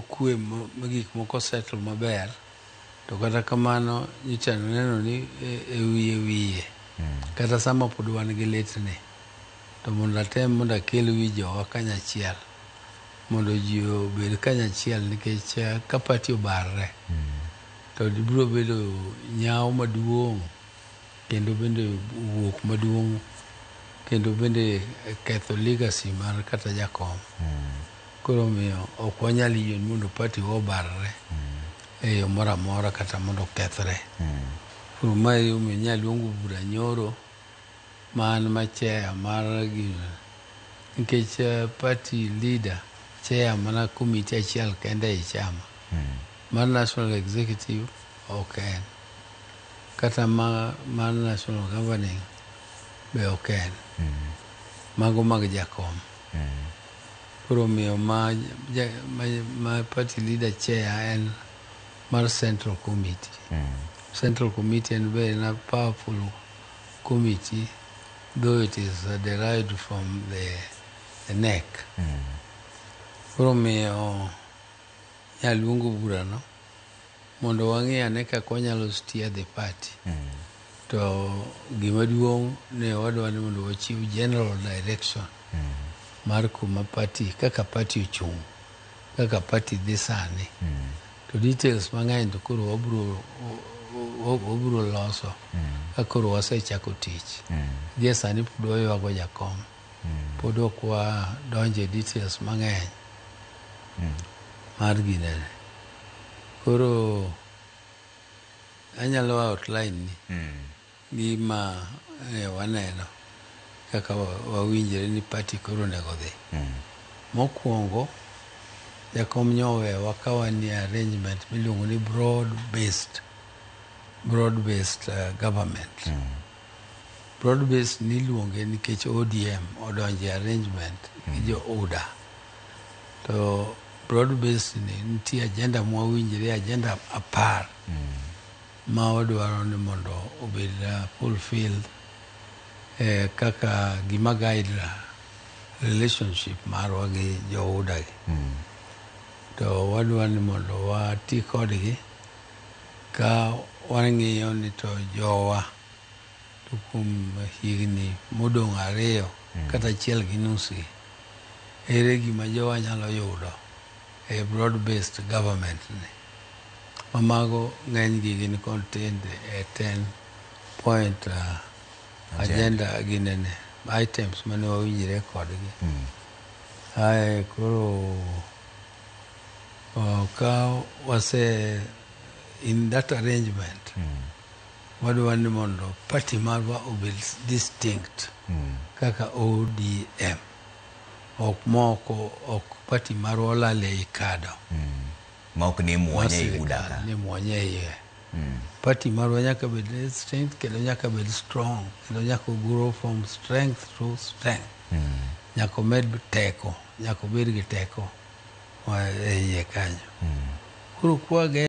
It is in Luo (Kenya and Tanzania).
kwe gik moko settle maber, to kata kamano nyicha neno ni wiye kata sama pod wan gi litni, to mondo atem mondo akel wi jowa kanyachiel mondo ji obed kanyachiel, nikech ka pati obarre to biro bedo nyawo maduong' kendo bende wuok maduong' kendo bende ketho legacy mar kata jakom. Koro miyo ok wanyal yie mondo pati obarre e yo moro amora kata mondo okethre. Koro mae omiyo nyaluongo bura nyoro man ma chair mar gino, nikech party leader chair mana komiti achiel kende e chama mar national executive ok en, kata mar national governing be ok en, mago mag jakom. Koro miyo ma party leader chair en mar central committee. Central committee en be a powerful committee, though it is derived from the neck. Koro miyo nyaluongo burano mondo wang'e ane kaka wanyalo steer the party. To gima duong' ne wadwa ni mondo wachiw general direction mar kuma party, kaka party ochung', kaka party dhi sani. To details mang'eny to koro wabro loso ka koro wasechako tich. Gie sani pod waywago jakom, pod ok wadonje details mang'eny mar ginene. Koro anyalo outline ni gima waneno kaka wawinjre ni party koro nego dhi. Mokwongo, jakom nyowewa ka wan arrangement miluongo ni broad based government. Broad based niluonge nikech ODM odonje arrangement gi jo UDA. To broad based ni nitie agenda mwawinjre, agenda 10 ma wadwaro ni mondo obed fulfilled kaka gima guide relationship marwa gi jo UDA gi. To wadwa ni mondo wati kodgi ka wang'iyo ni to jowa to kuom higni modong' 2 kata 1 gi nus gi, ere gima jowa nyalo yudo e broad based government ni. Mamago ng'eny gi gin contained e 10 point agenda ginene items mane wawinjre kodgi. Koro ka wase in that arrangement, wadwa ni mondo party marwa obed distinct kaka ODM. Ok party marwa olal ei kado ma ok ni muonye i UDA. Ni muonye iye. Party marwa nyaka bed distinct kendo nyaka bed strong, kendo nyaka grow from strength to strength. Nyaka omed teko, nyaka obed gi teko e iye kanyo. Koro kwage